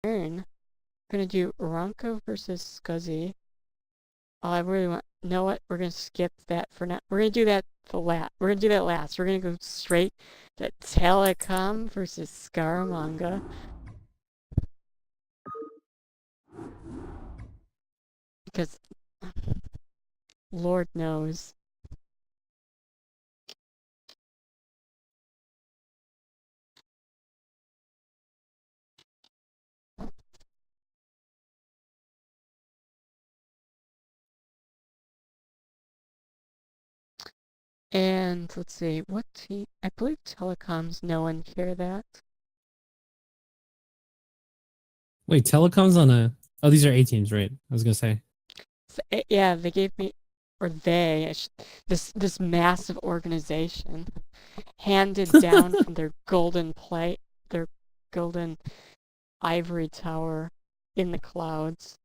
turn. We're gonna do Ronco versus Scuzzy. Oh, I really want. You know what? We're gonna skip that for now. We're gonna do that for last. We're gonna do that last. We're gonna go straight to Telecom versus Scaramanga. Because Lord knows. And let's see, what team? I believe Telecom's No1CareThat. Wait, Telecom's on a... Oh, these are A teams, right? I was gonna say. So, yeah, they gave me, or they, this massive organization handed down from their golden plate, their golden ivory tower in the clouds.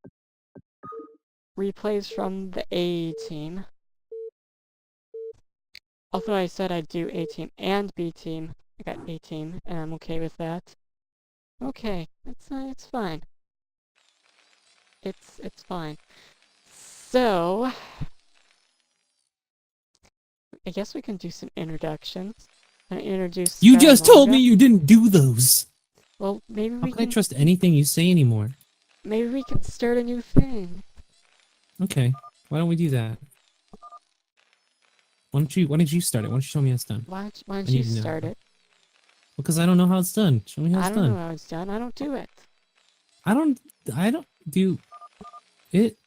Replays from the A team. Although I said I'd do A team and B team, I got A team, and I'm okay with that. Okay, it's fine. It's fine. So, I guess we can do some introductions. I introduce You just told me Scaramanga. you didn't do those! Well, maybe How we can I can. trust anything you say anymore? Maybe we can start a new thing. Okay, why don't we do that? Why don't you start it? Why don't you show me how it's done? Why I don't you need to know. start it? Because I don't know how it's done. Show me how I it's don't know done. how it's done. I don't do it. I don't do it.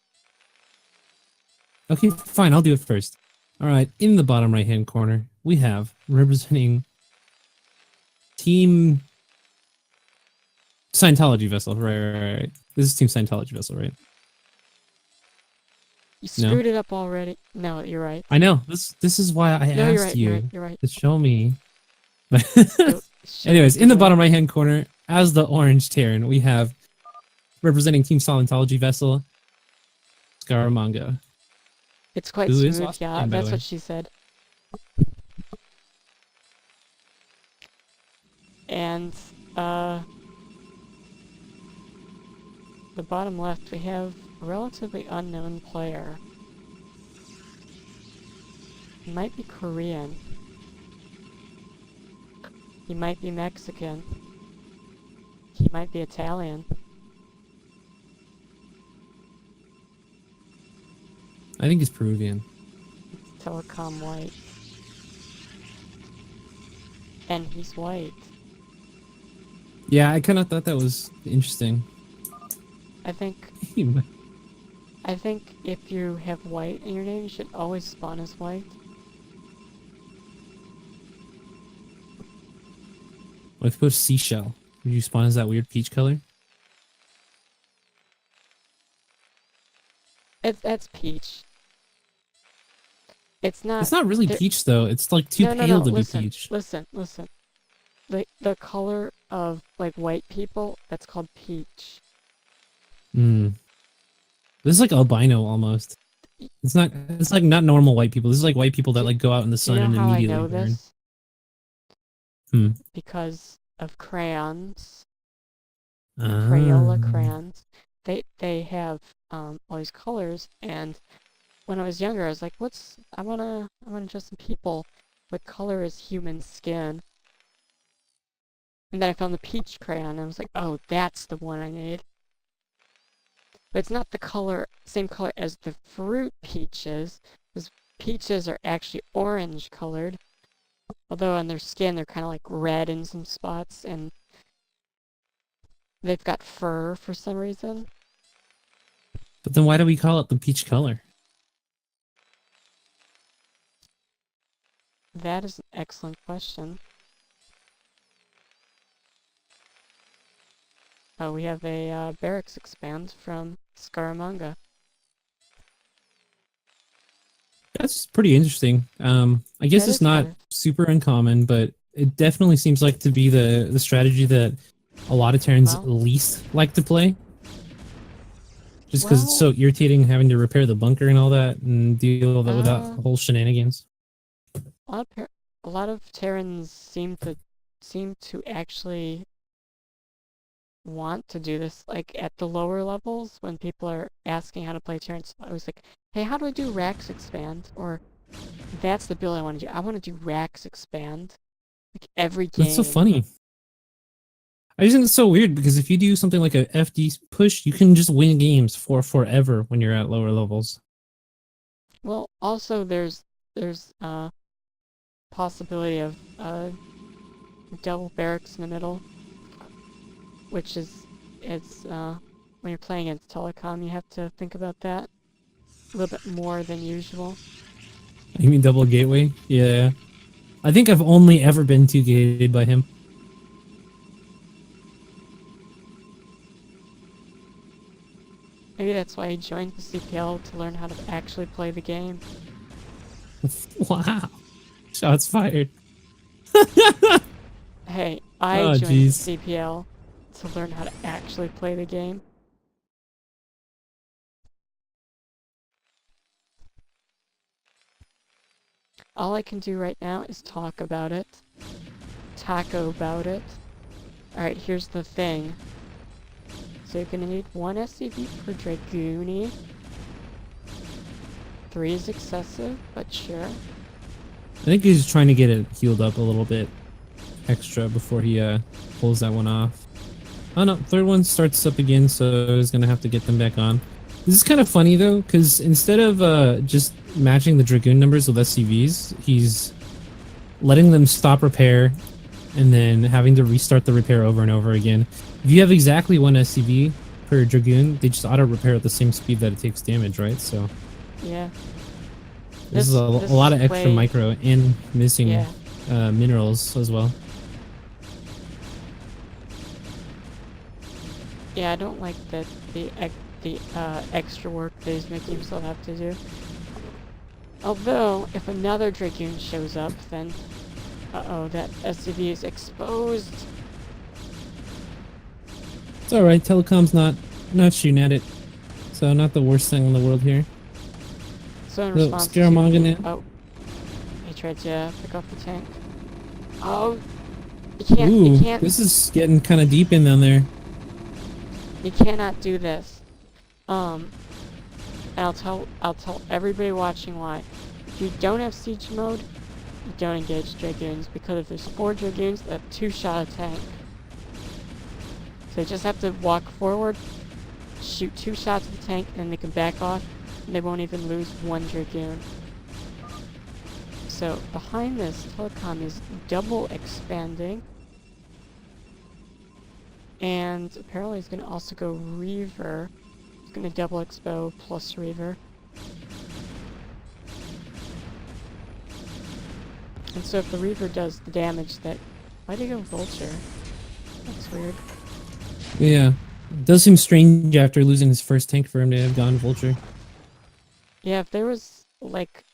Okay, fine, I'll do it first. Alright, in the bottom right hand corner, we have representing Team Scientology vessel. Right. This is Team Scientology vessel, right? You No? screwed it up already. No, you're right. I know. This is why I No, you're asked right. You're right. you You're right. to show me. Show me Anyways, the in the way. bottom right hand corner, as the orange Terran, we have representing Team Scientology vessel, Scaramanga. It's quite Who is smooth. awesome Yeah, name, by the that's way. what she said. And the bottom left, we have a relatively unknown player. He might be Korean. He might be Mexican. He might be Italian. I think he's Peruvian. Telecom white. And he's white. Yeah, I kind of thought that was interesting. I think if you have white in your name, you should always spawn as white. What if you put seashell? Would you spawn as that weird peach color? That's peach. It's It's not really there, peach though. It's like too no, pale to be listen, peach. listen. The color of like white people, that's called peach. Hmm. This is like albino almost. It's not. It's like not normal white people. This is like white people that like go out in the Do you sun know and how I immediately know burn. this? Hmm. Because of crayons. Ah. Crayola crayons. They have all these colors, and when I was younger I was like, I wanna draw some people with color as human skin. And then I found the peach crayon and I was like, oh, that's the one I need. But it's not the same color as the fruit peaches, because peaches are actually orange colored. Although on their skin they're kind of like red in some spots, and they've got fur for some reason. But then why do we call it the peach color? That is an excellent question. Oh, we have a barracks expand from Scaramanga. That's pretty interesting. I guess That it's is not kind of... super uncommon, but it definitely seems like to be the strategy that a lot of Terrans Well, least like to play. Just because it's well, so irritating having to repair the bunker and all that and deal with that without uh, whole shenanigans. a lot of Terrans seem to actually want to do this, like at the lower levels when people are asking how to play turns. I was like, hey, how do I do Rax Expand? Or that's the build I want to do. I want to do Rax Expand. Like every game. That's so funny. I just think it's so weird because if you do something like a FD push, you can just win games for forever when you're at lower levels. Well, also there's possibility of double barracks in the middle, which is when you're playing against Telecom, you have to think about that a little bit more than usual. You mean double gateway? Yeah. I think I've only ever been 2-gated by him. Maybe that's why he joined the CPL, to learn how to actually play the game. Wow. Shots fired. Hey, I Oh, joined jeez. the CPL to learn how to actually play the game. All I can do right now is talk about it. Taco about it. Alright, here's the thing. So you're gonna need 1 SCV per Dragoonie. 3 is excessive, but sure. I think he's trying to get it healed up a little bit extra before he pulls that one off. Oh no, third one starts up again, so he's gonna have to get them back on. This is kind of funny though, because instead of just matching the Dragoon numbers with SCVs, he's letting them stop repair and then having to restart the repair over and over again. If you have exactly 1 SCV per Dragoon, they just auto repair at the same speed that it takes damage, right? So yeah, this is a lot of extra micro and missing minerals as well. Yeah, I don't like that the extra work that he's making himself have to do. Although, if another Dragoon shows up, then uh-oh, that SCV is exposed. It's alright, Telecom's not shooting at it. So not the worst thing in the world here. So in response Scaramanga now. Oh, he tried to pick off the tank. Oh, you can't. This is getting kind of deep in down there. You cannot do this. And I'll tell everybody watching why. If you don't have siege mode, you don't engage Dragoons, because if there's 4 Dragoons, that 2-shot a tank. So they just have to walk forward, shoot 2 shots at the tank, and then they can back off, and they won't even lose 1 Dragoon. So behind this, Telecom is double expanding. And apparently he's going to also go Reaver. He's going to double expo plus Reaver. And so if the Reaver does the damage that... Why'd he go Vulture? That's weird. Yeah. It does seem strange after losing his first tank for him to have gone Vulture. Yeah, if there was, like,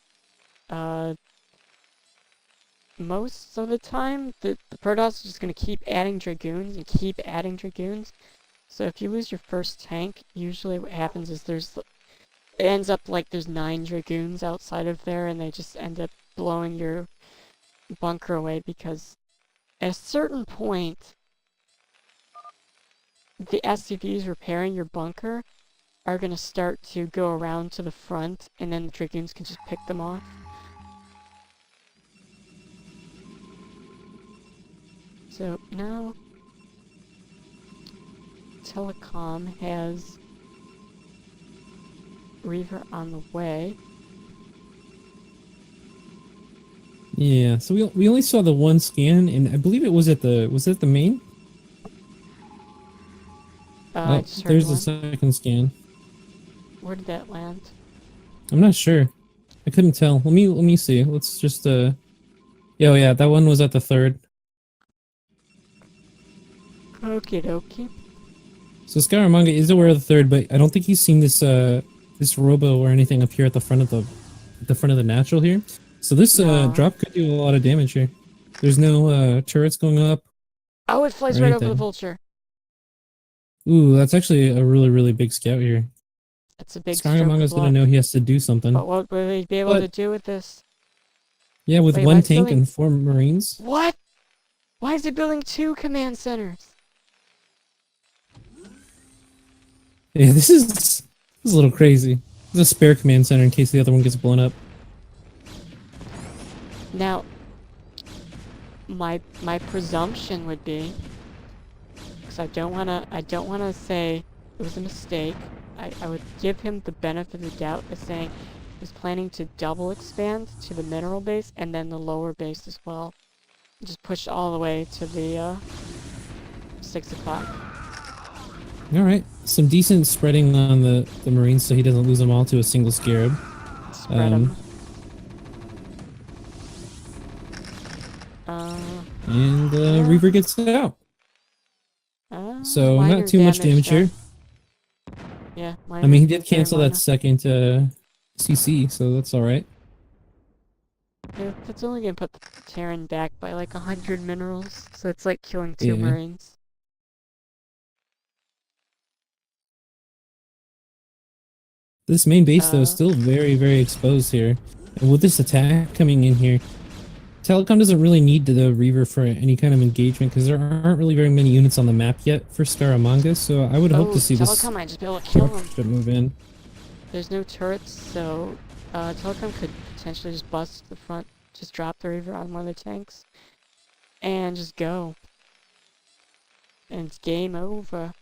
most of the time, the Protoss is just going to keep adding Dragoons and keep adding Dragoons. So if you lose your first tank, usually what happens is it ends up like there's 9 Dragoons outside of there, and they just end up blowing your bunker away, because at a certain point, the SCVs repairing your bunker are going to start to go around to the front, and then the Dragoons can just pick them off. So now Telecom has Reaver on the way. Yeah, so we only saw the one scan, and I believe it was at the main? I Oh, just heard there's the one. second scan. Where did that land? I'm not sure. I couldn't tell. Let me see. Let's just yeah, that one was at the third. Okie dokie. So Scaramanga is aware of the third, but I don't think he's seen this this robo or anything up here at the front of the natural here. So this drop could do a lot of damage here. There's no turrets going up. Oh, it flies right over the Vulture. Ooh, that's actually a really, really big scout here. That's a big Scaramanga's gonna know he has to do something. But what will he be able to do with this? Yeah, with Wait, 1 tank and 4 Marines. What? Why is he building 2 command centers? Yeah, this is a little crazy. There's a spare command center in case the other one gets blown up. Now, my presumption would be, because I don't wanna say it was a mistake. I would give him the benefit of the doubt by saying he was planning to double expand to the mineral base and then the lower base as well. Just push all the way to the 6 o'clock. Alright, some decent spreading on the Marines so he doesn't lose them all to a single Scarab. Spread them. And the Reaver gets out. So not too much damage here. Yeah, I mean, he did cancel that second CC, so that's alright. Yeah, that's only gonna put the Terran back by like 100 minerals, so it's like killing 2 Marines. This main base, though, is still very, very exposed here. And with this attack coming in here, Telecom doesn't really need the Reaver for any kind of engagement because there aren't really very many units on the map yet for Scaramanga, so I would hope to see this Telecom might just be able to kill him. Move in. There's no turrets, so Telecom could potentially just bust the front, just drop the Reaver on one of the tanks, and just go. And it's game over.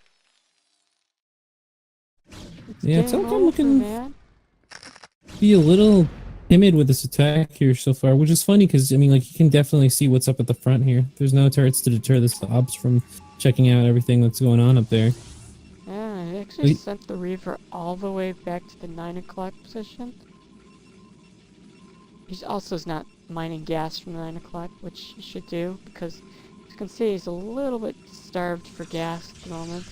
Yeah, Telecom looking be a little timid with this attack here so far, which is funny because, I mean, like, you can definitely see what's up at the front here. There's no turrets to deter the Obs from checking out everything that's going on up there. Yeah, he actually sent the Reaver all the way back to the 9 o'clock position. He also is not mining gas from 9 o'clock, which he should do, because as you can see, he's a little bit starved for gas at the moment.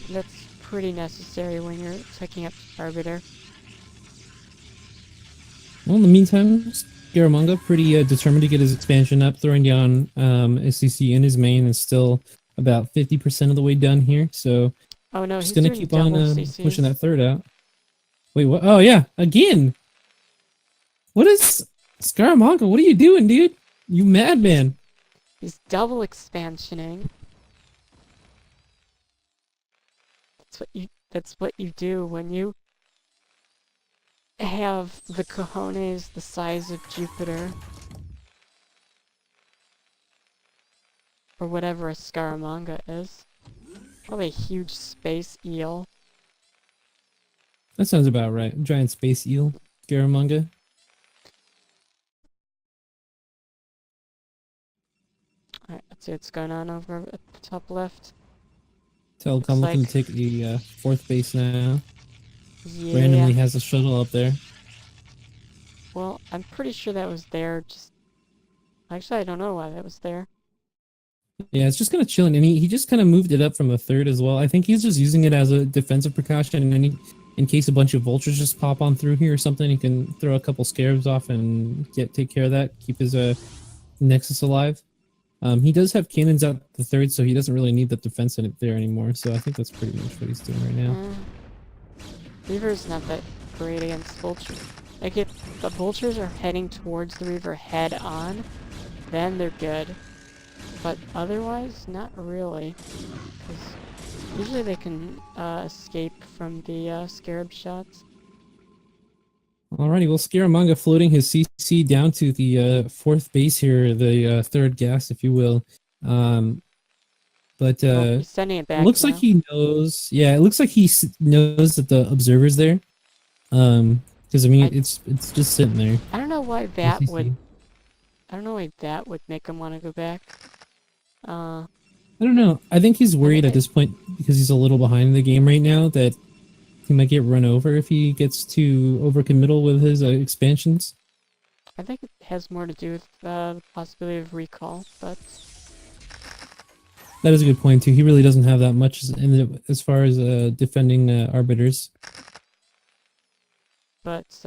That's pretty necessary when you're taking up Arbiter. Well, in the meantime, Scaramanga pretty determined to get his expansion up, throwing down SCC in his main, and still about 50% of the way done here. So, oh no, just gonna keep on pushing that third out. Wait, what? Oh yeah, again. What is Scaramanga? What are you doing, dude? You madman! He's double expansioning. That's what you do when you have the cojones the size of Jupiter. Or whatever a Scaramanga is. Probably a huge space eel. That sounds about right. Giant space eel. Scaramanga. Alright, let's see what's going on over at the top left. Telecom looking to take a fourth base now. Yeah. Randomly has a shuttle up there. Well, I'm pretty sure that was there. Actually, I don't know why that was there. Yeah, it's just kind of chilling, and he just kind of moved it up from a third as well. I think he's just using it as a defensive precaution, and in case a bunch of vultures just pop on through here or something, he can throw a couple scarabs off and take care of that. Keep his Nexus alive. He does have cannons out the third, so he doesn't really need the defense in it there anymore. So I think that's pretty much what he's doing right now. Reaver's not that great against vultures. Like, if the vultures are heading towards the Reaver head on, then they're good. But otherwise, not really. Because usually they can escape from the scarab shots. Alrighty, well, Scaramanga floating his CC down to the fourth base here, the third gas, if you will. But he's sending it back. Looks like he knows. Yeah, it looks like he knows that the observer's there. Because I mean, it's just sitting there. I don't know why that would. I don't know why that would make him want to go back. I don't know. I think he's worried at this point because he's a little behind the game right now that he might get run over if he gets too overcommittal with his expansions. I think it has more to do with the possibility of recall, but that is a good point too. He really doesn't have that much as far as defending arbiters. But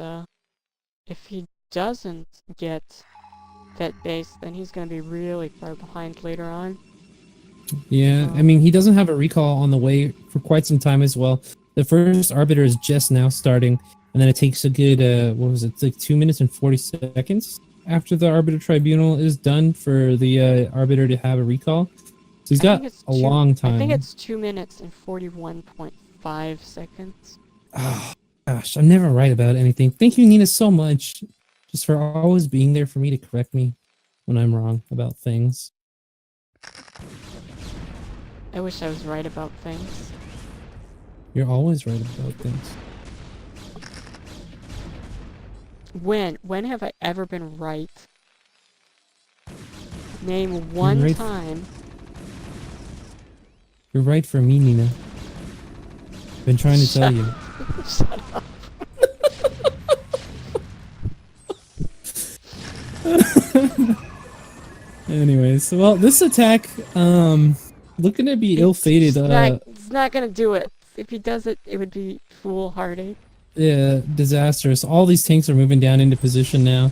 if he doesn't get that base, then he's going to be really far behind later on. Yeah, I mean, he doesn't have a recall on the way for quite some time as well. The first Arbiter is just now starting, and then it takes a good, what was it, it's like 2 minutes and 40 seconds after the Arbiter Tribunal is done for the Arbiter to have a recall. So he's got a long time. I think it's 2 minutes and 41.5 5 seconds. Oh, gosh, I'm never right about anything. Thank you, Nina, so much. Just for always being there for me to correct me when I'm wrong about things. I wish I was right about things. You're always right about things. When? When have I ever been right? Name You're one right. time. You're right for me, Nina. Been trying to tell you. Shut up. Anyways, well, this attack, looking to be ill-fated. It's not gonna do it. If he does it, it would be foolhardy. Yeah, disastrous. All these tanks are moving down into position now.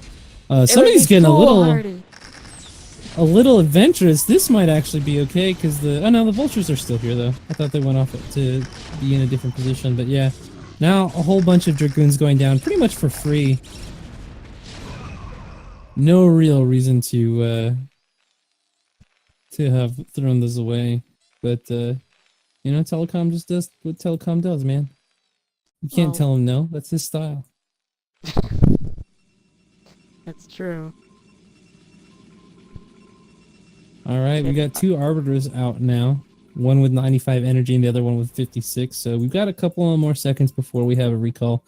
It Somebody's would be getting foolhardy. a little adventurous. This might actually be okay because oh no, the vultures are still here though. I thought they went off to be in a different position, but yeah, now a whole bunch of dragoons going down pretty much for free. No real reason to have thrown this away, but you know, Telecom just does what Telecom does, man. You can't Well, tell him no. That's his style. that's true. All right, we got 2 arbiters out now. One with 95 energy and the other one with 56. So we've got a couple of more seconds before we have a recall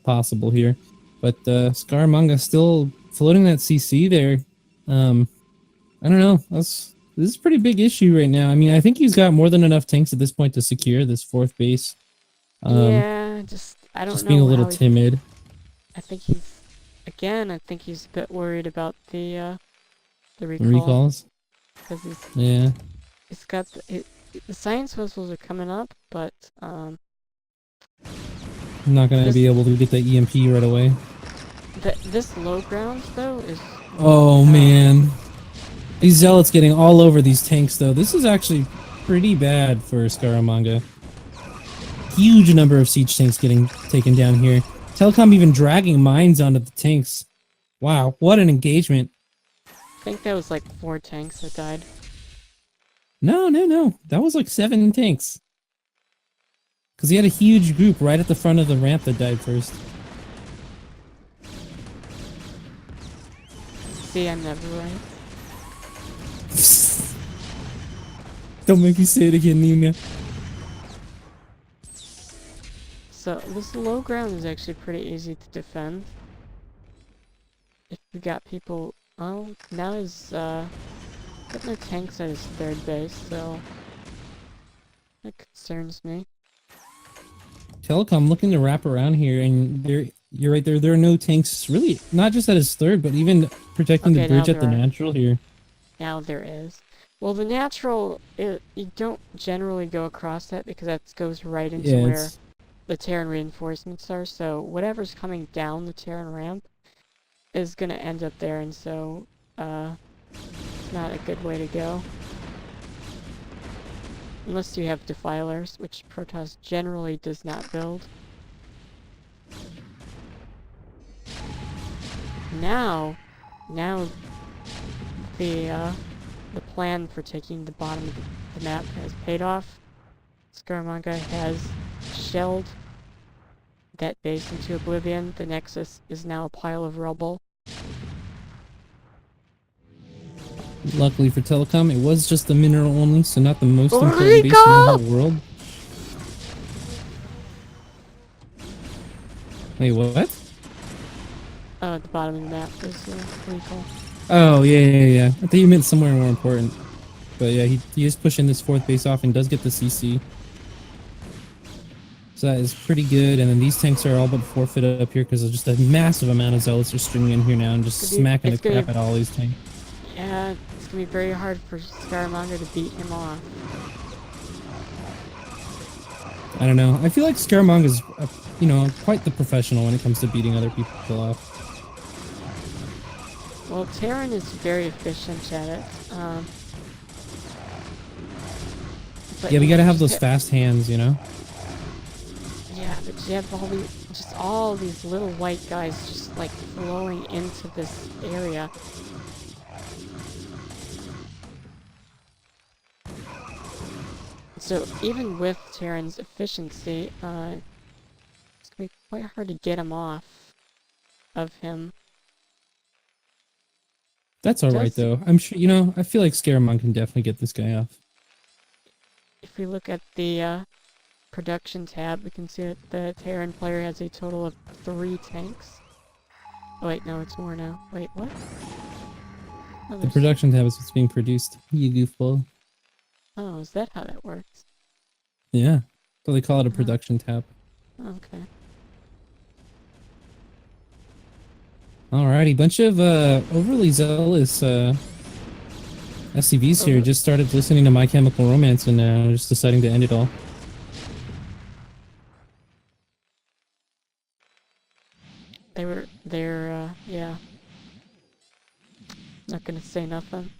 possible here. But Scaramanga still floating that CC there. I don't know. This is a pretty big issue right now. I mean, I think he's got more than enough tanks at this point to secure this 4th base. Yeah, I don't Just know being a little how timid. I think I think he's a bit worried about the recall. Recalls? Because Yeah. he's got the science missiles are coming up, but I'm not going to be able to get the EMP right away. This low ground, though, is... Oh, man. These zealots getting all over these tanks, though. This is actually pretty bad for Scaramanga. Huge number of siege tanks getting taken down here. Telecom even dragging mines onto the tanks. Wow, what an engagement. I think that was like 4 tanks that died. No. That was like 7 tanks. Because he had a huge group right at the front of the ramp that died first. See, I'm never right. Don't make me say it again, Nina. So, this low ground is actually pretty easy to defend. If we got people... Oh, now he's, putting their tanks at his 3rd base, so... That concerns me. Telecom looking to wrap around here, and you're right there. There are no tanks, really, not just at his 3rd, but even protecting the bridge at the natural here. Now there is. Well, the natural, you don't generally go across that because that goes right into where the Terran reinforcements are. So whatever's coming down the Terran ramp is going to end up there, and so it's not a good way to go. Unless you have defilers, which Protoss generally does not build. Now the plan for taking the bottom of the map has paid off. Scaramanga has shelled that base into oblivion. The Nexus is now a pile of rubble. Luckily for Telecom, it was just the mineral only, so not the most important base in the whole world. Wait, what? At the bottom of the map is recall. Oh, yeah. I thought you meant somewhere more important. But yeah, he is pushing this 4th base off and does get the CC. So that is pretty good, and then these tanks are all but forfeit up here because of just a massive amount of zealots are stringing in here now and just smacking the crap out of all these tanks. Yeah, it's gonna be very hard for Scaramanga to beat him off. I don't know. I feel like Scaramanga's, you know, quite the professional when it comes to beating other people off. Well, Terran is very efficient at it. Yeah, we gotta have those fast hands, you know? Yeah, but you have all these little white guys just like flowing into this area. So even with Terran's efficiency, it's gonna be quite hard to get him off of him. That's alright Does though. I'm sure, you know, I feel like Scaramanga can definitely get this guy off. if we look at the production tab, we can see that the Terran player has a total of 3 tanks. Oh wait, no, it's more now. Wait, what? Oh, The production tab is what's being produced. You goofball. Oh, is that how that works? Yeah. So they call it a Uh-huh. production tab. Okay. Alrighty, bunch of overly zealous SCVs here Over just started listening to My Chemical Romance and just deciding to end it all. they're yeah. Not gonna say nothing.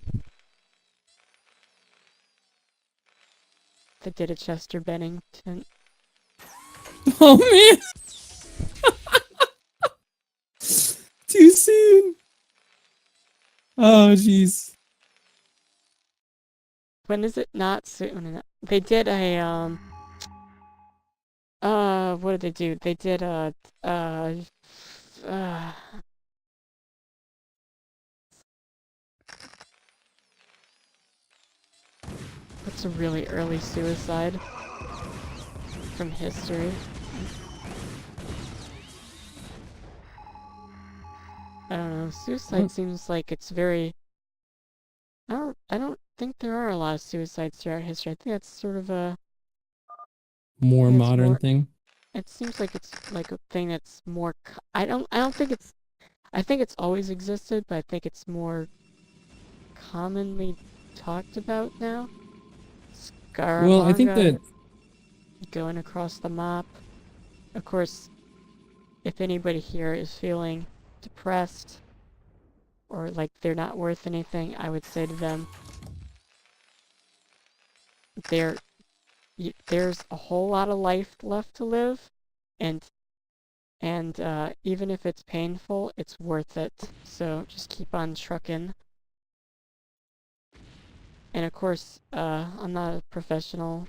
They did a Chester Bennington. Oh man! Too soon! Oh jeez. When is it not soon? They did a what did they do? They did a uh what's a really early suicide from history? I don't know. Suicide seems like it's very I don't think there are a lot of suicides throughout history. I think that's sort of a More yeah, it's modern more thing. it seems like it's like a thing that's more I don't think it's I think it's always existed, but I think it's more commonly talked about now. Well, I think Scaramanga that going across the map. Of course, if anybody here is feeling depressed or like they're not worth anything, I would say to them, there, there's a whole lot of life left to live, and even if it's painful, it's worth it. So just keep on trucking. And of course, I'm not a professional,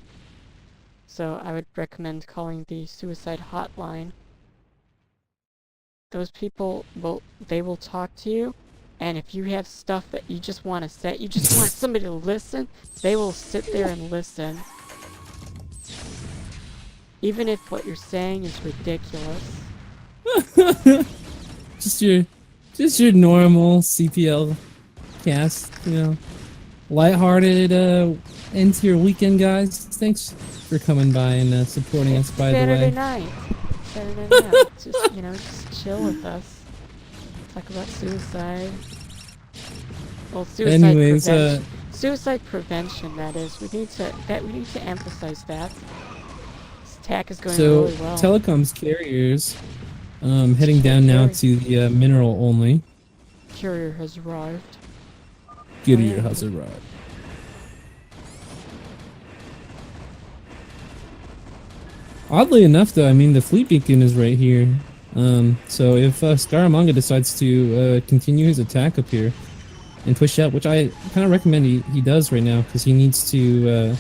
so I would recommend calling the suicide hotline. Those people will talk to you, and if you have stuff that you just want to say, you just want somebody to listen, they will sit there and listen. Even if what you're saying is ridiculous. just your normal CPL cast, you know. Lighthearted end to your weekend, guys. Thanks for coming by and supporting us, by the Saturday way. night. Saturday night. Just, just chill with us. Talk about suicide. Well, Anyways, suicide prevention, that is. We need to emphasize that. This attack is going so really well. Telecom's carriers heading down now to the mineral only. Carrier has arrived. Carrier has arrived. Oddly enough, though, I mean, the fleet beacon is right here. So if Scaramanga decides to continue his attack up here and push out, which I kind of recommend he does right now, because he needs to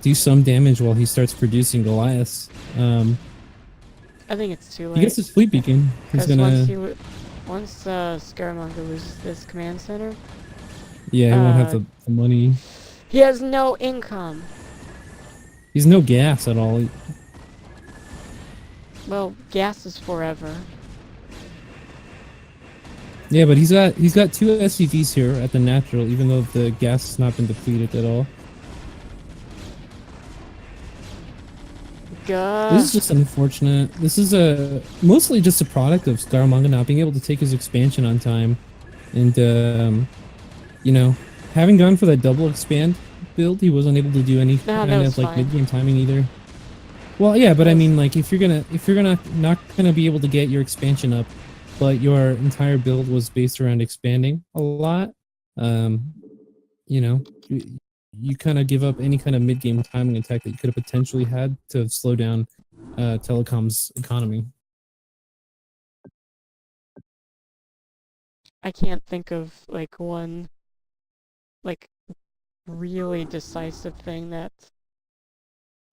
do some damage while he starts producing Goliaths. I think it's too late. He gets his fleet beacon. He's gonna. Once Scaramanga loses this command center. Yeah, he won't have the money. He has no income. He's no gas at all. Well, gas is forever. Yeah, but he's got 2 SCVs here at the natural, even though the gas has not been depleted at all. This is just unfortunate. This is mostly just a product of Scaramanga not being able to take his expansion on time, and you know, having gone for that double expand build, he wasn't able to do any kind of like mid-game timing either. Well, yeah, but I mean, like, if you're not gonna be able to get your expansion up, but your entire build was based around expanding a lot, you know, you kind of give up any kind of mid-game timing attack that you could have potentially had to slow down Telecom's economy. I can't think of like one like really decisive thing that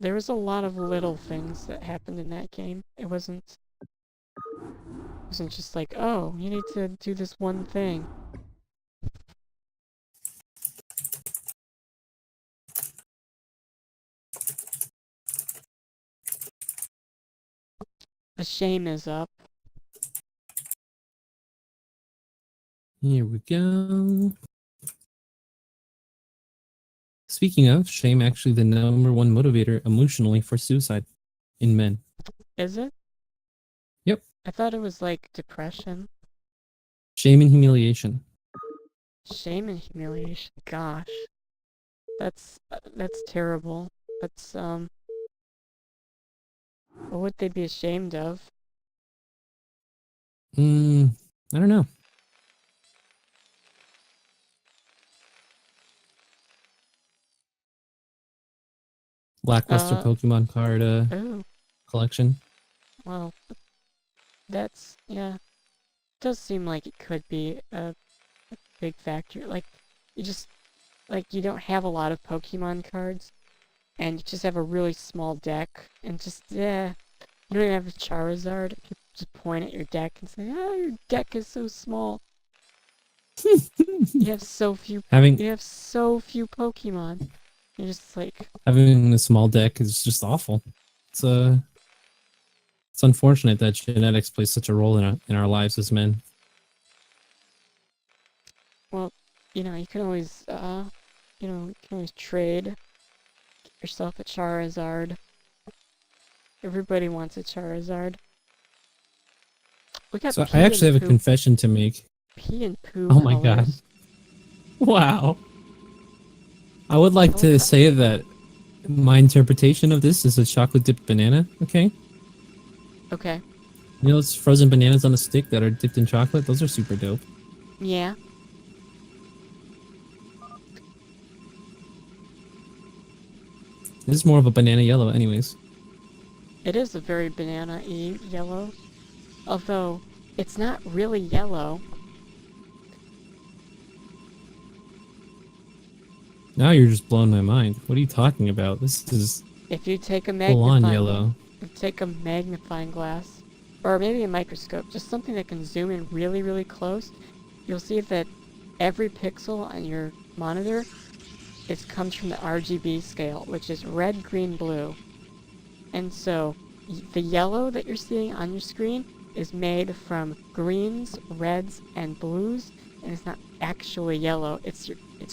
there was a lot of little things that happened in that game. It wasn't just like, oh, you need to do this one thing. The shame is up. Here we go. Speaking of, shame actually the #1 motivator emotionally for suicide in men. Is it? Yep. I thought it was like depression. Shame and humiliation. Shame and humiliation. Gosh. That's terrible. That's what would they be ashamed of? I don't know. Lackluster Pokemon card Oh, collection. well, that's, yeah. It does seem like it could be a big factor. Like, you just, like, you don't have a lot of Pokemon cards, and you just have a really small deck, and just, yeah, you don't even have a Charizard. You just point at your deck and say, oh, your deck is so small. You have so few, having Pokemon. You're just like, having a small deck is just awful. It's it's unfortunate that genetics plays such a role in our lives as men. well, you know, you can always, trade, get yourself a Charizard. Everybody wants a Charizard. We got So I actually have a confession to make. Pee and poo Oh my god. colors. Wow. I would like to say that my interpretation of this is a chocolate dipped banana, okay? Okay. You know those frozen bananas on a stick that are dipped in chocolate? Those are super dope. Yeah. This is more of a banana yellow anyways. It is a very banana-y yellow. Although, it's not really yellow. Now you're just blowing my mind. What are you talking about? This is If you take a full-on yellow. magnifying glass, or maybe a microscope, just something that can zoom in really, really close, you'll see that every pixel on your monitor comes from the RGB scale, which is red, green, blue. And so, the yellow that you're seeing on your screen is made from greens, reds, and blues, and it's not actually yellow. It's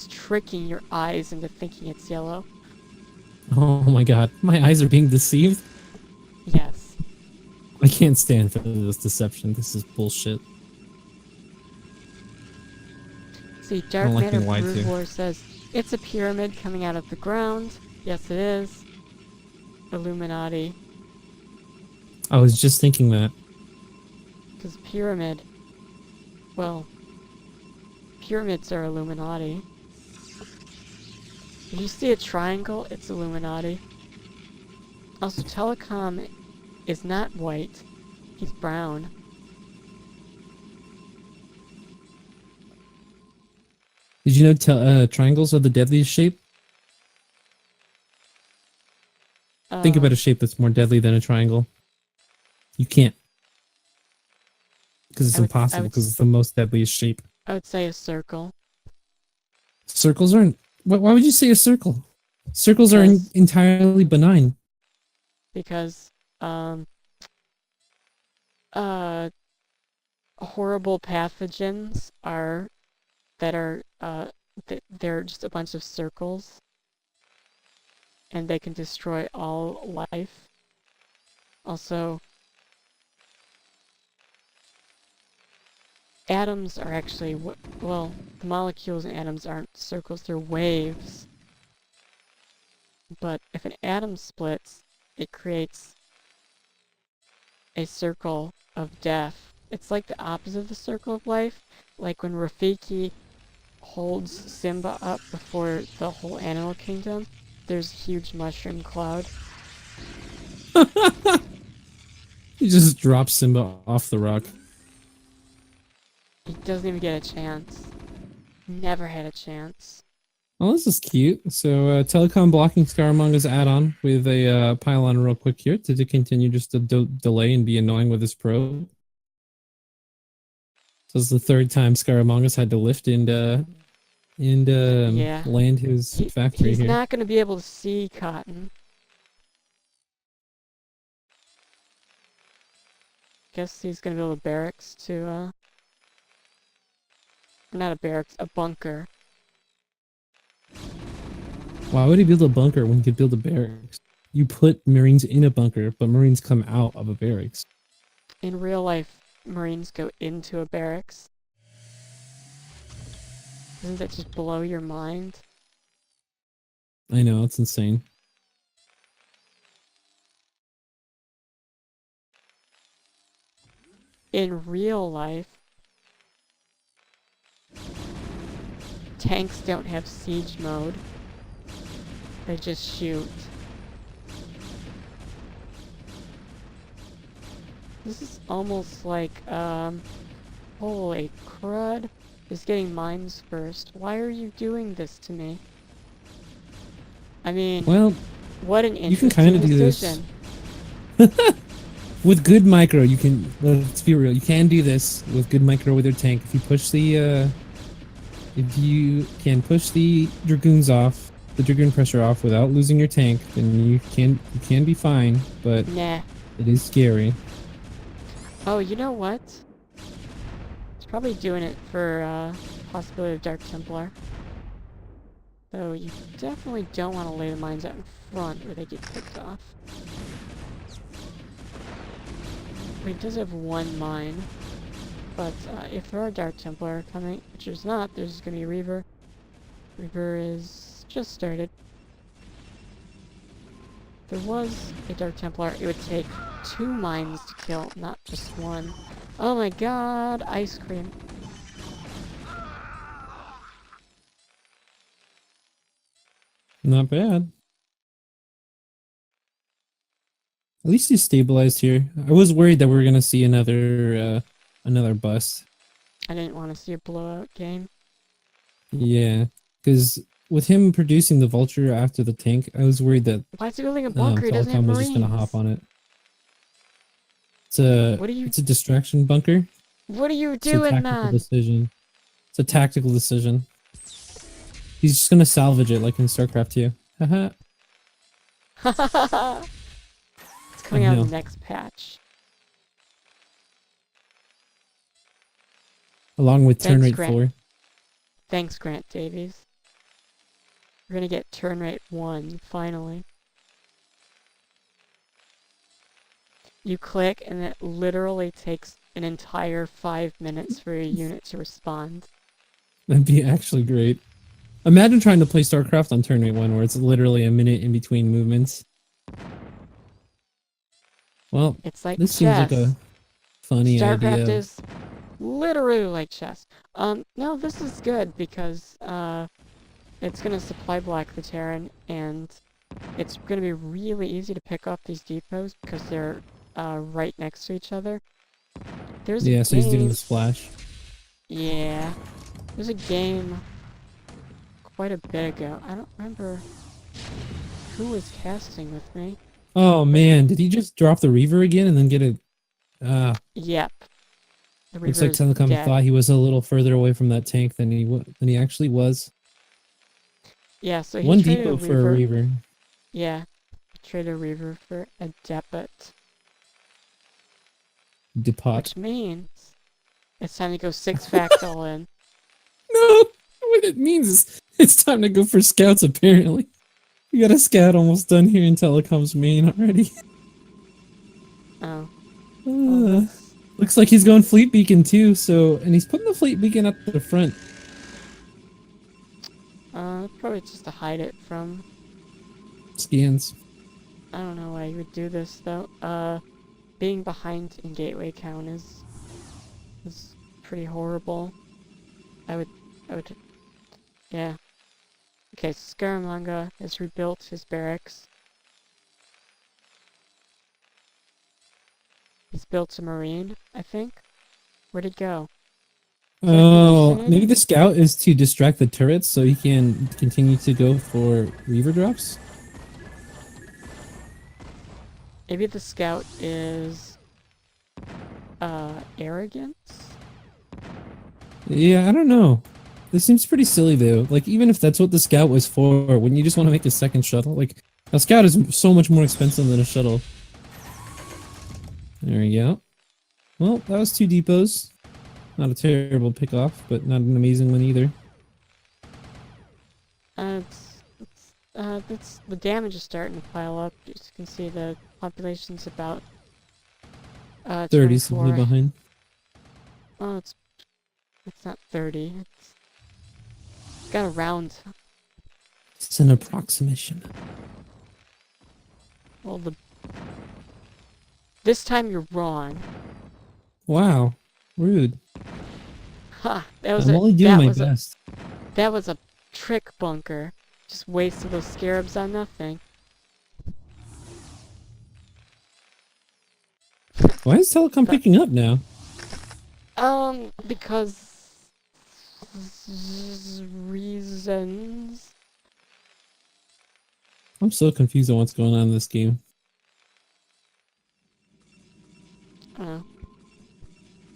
tricking your eyes into thinking it's yellow. Oh my god, my eyes are being deceived? Yes. I can't stand for this deception. This is bullshit. See, Dark Matter Brood War says, it's a pyramid coming out of the ground. Yes, it is. Illuminati. I was just thinking that. Because pyramid, well, pyramids are Illuminati. If you see a triangle, it's Illuminati. Also, Telecom is not white. He's brown. Did you know triangles are the deadliest shape? Think about a shape that's more deadly than a triangle. You can't. Because it's impossible, because it's the most deadliest shape. I would say a circle. Circles aren't... Why would you say a circle? Circles are entirely benign. Because, horrible pathogens they're just a bunch of circles. And they can destroy all life. Also, atoms are actually, well, the molecules in atoms aren't circles, they're waves. But if an atom splits, it creates a circle of death. It's like the opposite of the circle of life. Like when Rafiki holds Simba up before the whole animal kingdom, there's a huge mushroom cloud. He just drops Simba off the rock. He doesn't even get a chance. Never had a chance. Oh, this is cute. So, Telecom blocking Scaramanga's add-on with a pylon real quick here to continue just to delay and be annoying with his probe. So it's the third time Scaramanga's had to lift and Yeah. land his factory He's here. not going to be able to see Cotton. Guess he's going to build a barracks to, not a barracks, a bunker. Why would he build a bunker when he could build a barracks? You put Marines in a bunker, but Marines come out of a barracks. In real life, Marines go into a barracks. Doesn't that just blow your mind? I know, it's insane. In real life, tanks don't have siege mode. They just shoot. This is almost like, holy crud. Is getting mines first. Why are you doing this to me? I mean, Well, what an you can kind interesting of do decision. this. With good micro, you can, let's be real, you can do this with good micro with your tank. If you push the, if you can push the Dragoons off, the Dragoon pressure off without losing your tank, then you can be fine, but Nah. it is scary. Oh, you know what? It's probably doing it for, possibility of Dark Templar. Though you definitely don't want to lay the mines out in front or they get picked off. He does have one mine, but if there are Dark Templar coming, which there's not, there's going to be Reaver. Reaver is just started. If there was a Dark Templar, it would take 2 mines to kill, not just 1. Oh my god, ice cream. Not bad. At least he's stabilized here. I was worried that we were gonna see another bust. I didn't want to see a blowout game. Yeah, because with him producing the vulture after the tank, I was worried that Why is he building a bunker? He doesn't have Telecom was just gonna hop Marines. on it. It's a What are you... it's a distraction bunker. What are you It's a doing, tactical man? decision. It's a tactical decision. He's just gonna salvage it like in StarCraft 2. Haha. It's Oh coming out in no. the next patch. Along with turn Thanks, rate Grant. 4. Thanks, Grant Davies. We're gonna get turn rate 1, finally. You click, and it literally takes an entire 5 minutes for your unit to respond. That'd be actually great. Imagine trying to play StarCraft on turn rate 1 where it's literally a minute in between movements. Well, It's like this seems like a chess. funny StarCraft idea. is literally like chess. No, this is good because, it's gonna supply block the Terran, and it's gonna be really easy to pick off these depots because they're, right next to each other. There's a Yeah, so he's doing game... the splash. Yeah. There's a game quite a bit ago. I don't remember who was casting with me. Oh man, did he just drop the Reaver again and then get it? Yep. The Looks Reaver like is Telecom dead. thought he was a little further away from that tank than he actually was. Yeah, so he One traded a depot for a Reaver. Reaver. Yeah. Traded a Reaver for a Depot. Depot. Which means it's time to go 6 facts all in. No, what it means is it's time to go for scouts. Apparently, we got a scout almost done here in Telecom's main already. Oh. Well, Looks like he's going fleet beacon too. So, and he's putting the fleet beacon at the front. probably just to hide it from... Scans. I don't know why you would do this, though. Being behind in gateway count is pretty horrible. I would, yeah. Okay, Scaramanga has rebuilt his barracks. He's built a marine, I think. Where'd he go? Is that Oh, maybe hallucinating? the scout is to distract the turrets so he can continue to go for reaver drops? Maybe the scout is arrogance? Yeah, I don't know. This seems pretty silly though. Like, even if that's what the scout was for, wouldn't you just want to make a second shuttle? Like, a scout is so much more expensive than a shuttle. There we go. Well, that was 2 depots. Not a terrible pick off, but not an amazing one either. It's the damage is starting to pile up. As you can see, the population's about 30 simply 24. behind. Oh, it's not 30. It's got a round. It's an approximation. Well, this time you're wrong. Wow. Rude. Ha! I'm only doing my best. That was a trick bunker. Just wasted those scarabs on nothing. Why is Telecom picking up now? Because reasons. I'm so confused on what's going on in this game. Oh,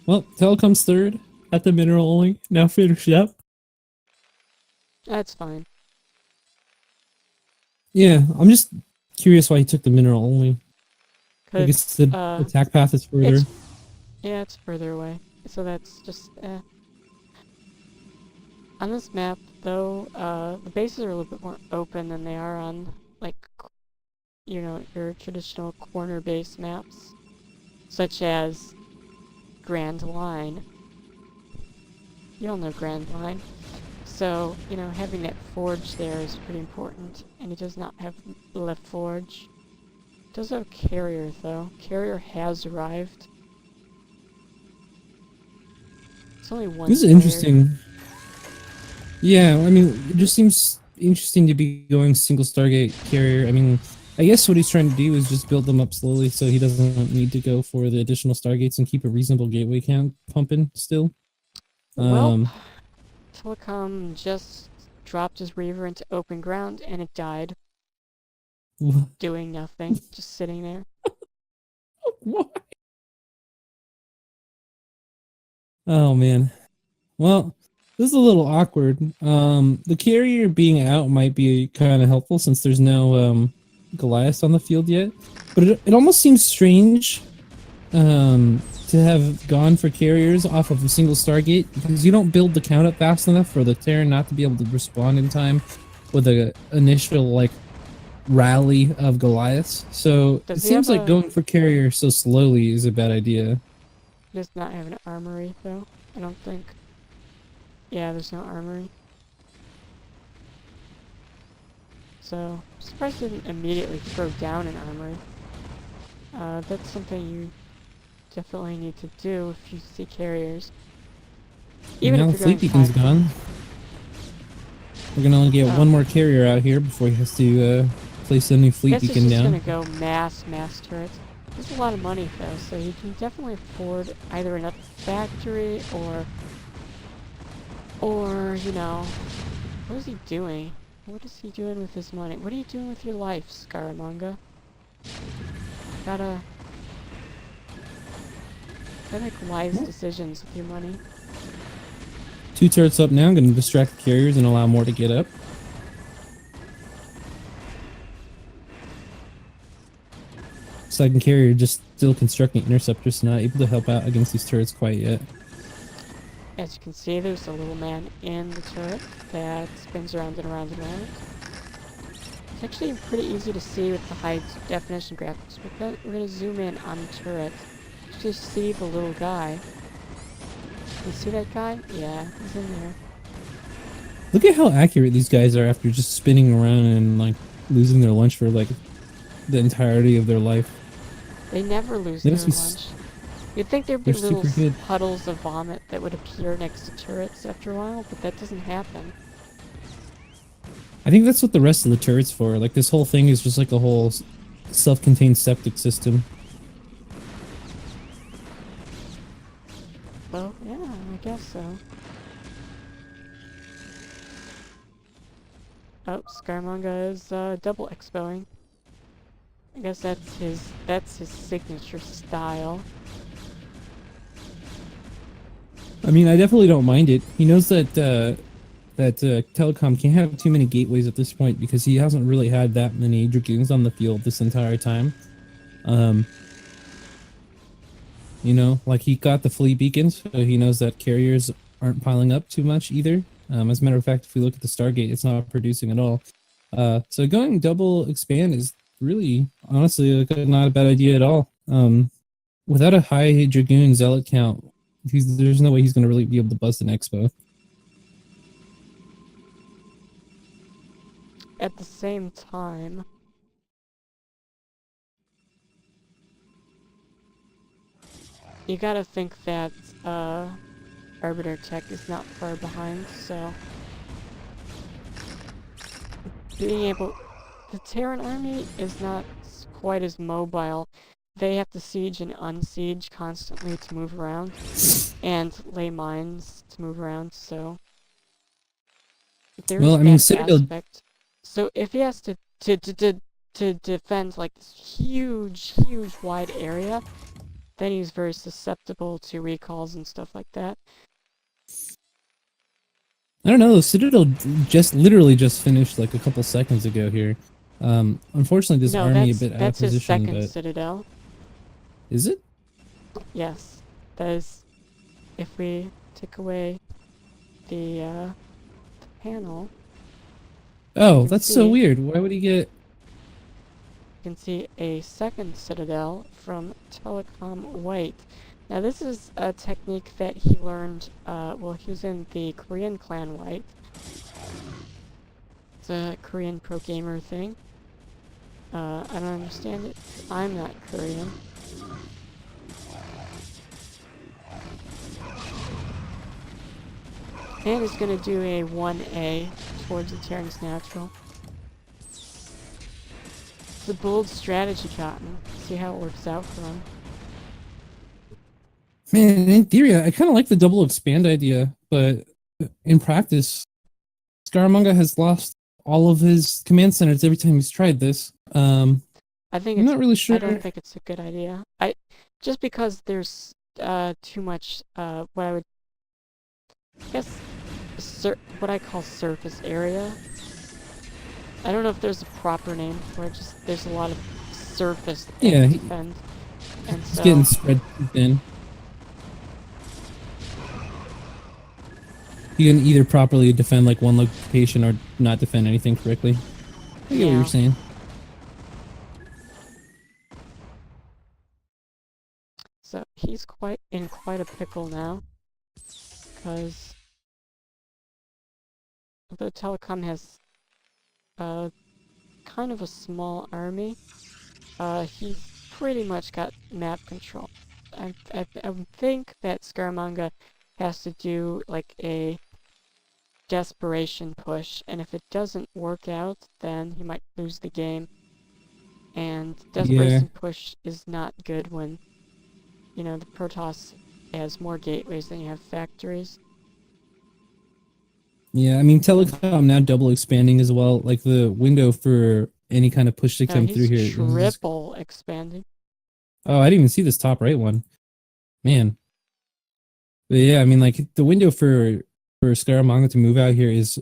Well, Telecom's third at the mineral only. Now finished up. that's fine. Yeah, I'm just curious why he took the mineral only. I guess Cause the attack path is further. it's further away. So that's just On this map, though, the bases are a little bit more open than they are on, like, you know, your traditional corner base maps, such as Grand Line. You all know Grand Line. So, you know, having that forge there is pretty important, and he does not have left forge. Does have carrier, though. Carrier has arrived. It's only one This is player. interesting. Yeah, I mean, it just seems interesting to be going single Stargate carrier. I mean, I guess what he's trying to do is just build them up slowly so he doesn't need to go for the additional Stargates and keep a reasonable gateway count pumping still. Well, Telecom just dropped his Reaver into open ground and it died. Doing nothing, just sitting there. Why? Oh man. Well, this is a little awkward. The carrier being out might be kind of helpful since there's no Goliath on the field yet. But it almost seems strange to have gone for carriers off of a single Stargate because you don't build the count up fast enough for the Terran not to be able to respond in time with a initial like rally of Goliaths. So it seems like going for carrier so slowly is a bad idea. Does not have an armory though, I don't think. Yeah, there's no armory. So, I'm surprised he didn't immediately throw down an armory. That's something you definitely need to do if you see carriers. Even now the fleet beacon's gone. We're gonna only get one more carrier out here before he has to place a new fleet beacon down. He's just gonna go mass turrets. There's a lot of money though, so he can definitely afford either another factory or, you know, what is he doing? What is he doing with his money? What are you doing with your life, Scaramanga? Gotta make wise decisions with your money. 2 turrets up now. I'm gonna distract the carriers and allow more to get up. Second carrier just still constructing interceptors, not able to help out against these turrets quite yet. As you can see, there's a little man in the turret that spins around and around and around. It's actually pretty easy to see with the high definition graphics. We're gonna zoom in on the turret to see the little guy. You see that guy? Yeah, he's in there. Look at how accurate these guys are after just spinning around and like losing their lunch for like the entirety of their life. They never lose their lunch. You'd think there'd be little puddles of vomit that would appear next to turrets after a while, but that doesn't happen. I think that's what the rest of the turret's for. Like, this whole thing is just like a whole self-contained septic system. Well, yeah, I guess so. Oh, Scaramanga is double expoing. I guess that's his signature style. I mean, I definitely don't mind it. He knows that Telecom can't have too many gateways at this point because he hasn't really had that many Dragoons on the field this entire time. You know, like he got the fleet beacons, so he knows that carriers aren't piling up too much either. As a matter of fact, if we look at the Stargate, it's not producing at all. So going double expand is really, honestly, like, not a bad idea at all. Without a high Dragoon Zealot count, there's no way he's going to really be able to bust an Expo. At the same time, you gotta think that Arbiter Tech is not far behind, so being able... The Terran army is not quite as mobile. They have to siege and unsiege constantly to move around, and lay mines to move around, so... There's Well, I mean, that Citadel... aspect. So if he has to defend like this huge wide area, then he's very susceptible to recalls and stuff like that. I don't know, Citadel literally just finished like a couple seconds ago here. Unfortunately, this army a bit out of that's his position, second but... Citadel. Is it? Yes, that is. If we take away the panel. Oh, that's so weird. Why would he get... You can see a second Citadel from Telecom White. Now this is a technique that he learned, well, he was in the Korean clan White. It's a Korean pro gamer thing. I don't understand it. I'm not Korean. And he's gonna do a 1A towards the Terran's Natural. It's a bold strategy, Cotton. See how it works out for him. Man, in theory, I kind of like the double expand idea, but in practice, Scaramanga has lost all of his command centers every time he's tried this. I'm not really sure. I don't think it's a good idea. Just because there's too much what I would guess what I call surface area. I don't know if there's a proper name for it. Just there's a lot of surface to defend, and he's getting spread too thin. You can either properly defend like one location or not defend anything correctly. I get what you're saying. So he's in quite a pickle now, because although Telecom has kind of a small army, he's pretty much got map control. I think that Scaramanga has to do like a desperation push, and if it doesn't work out, then he might lose the game. And desperation push is not good when, you know, the Protoss has more gateways than you have factories. Yeah, I mean, Telecom now double expanding as well. Like the window for any kind of push to come through here. Triple expanding. Oh, I didn't even see this top right one. Man. But yeah, I mean, like the window for Scaramanga to move out here is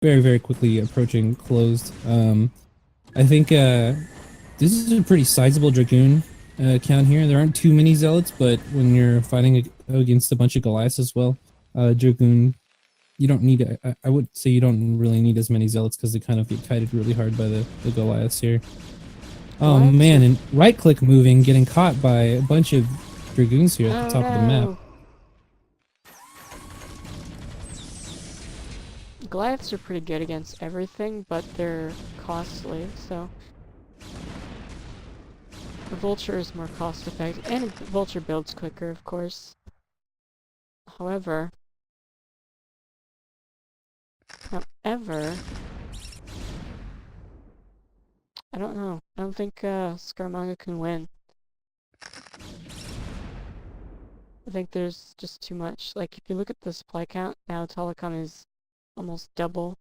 very, very quickly approaching closed. I think this is a pretty sizable Dragoon count here. There aren't too many Zealots, but when you're fighting against a bunch of Goliaths as well, Dragoon, you don't need, I would say you don't really need as many Zealots because they kind of get kited really hard by the Goliaths here. Oh man, and right click moving, getting caught by a bunch of Dragoons here at the top of the map. Goliaths are pretty good against everything, but they're costly, so... The Vulture is more cost effective, and the Vulture builds quicker, of course. However... I don't know. I don't think Scaramanga can win. I think there's just too much. Like, if you look at the supply count, now Telecom is almost double.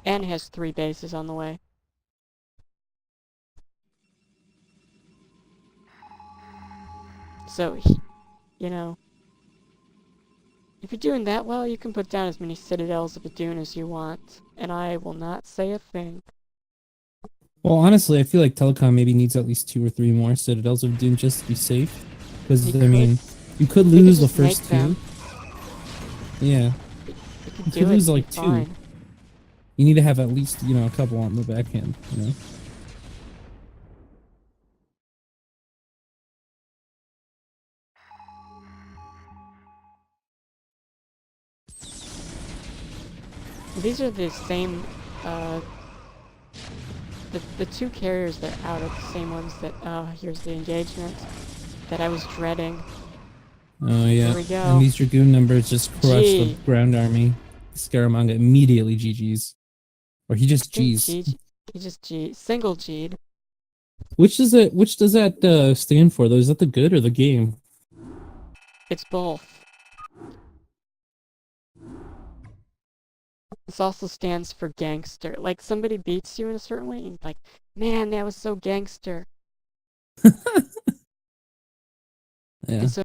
And has 3 bases on the way. So, you know, if you're doing that well, you can put down as many citadels of Adun as you want, and I will not say a thing. Well, honestly, I feel like Telecom maybe needs at least 2 or 3 more Citadels of Doom just to be safe. Because, I mean, you could He could lose the just make first 2. them. Yeah. He could You do could it lose and be like 2. fine. You need to have at least, a couple on the backhand, you know? These are the same, the 2 carriers that are out are the same ones that, here's the engagement, that I was dreading. Oh, yeah. Here we go. And these Dragoon numbers just crush the G. ground army. Scaramanga immediately GG's. Or he just G's. He just G. Single G'd. Which does that stand for though? Is that the good or the game? It's both. This also stands for gangster. Like, somebody beats you in a certain way, and you're like, man, that was so gangster. Yeah. And so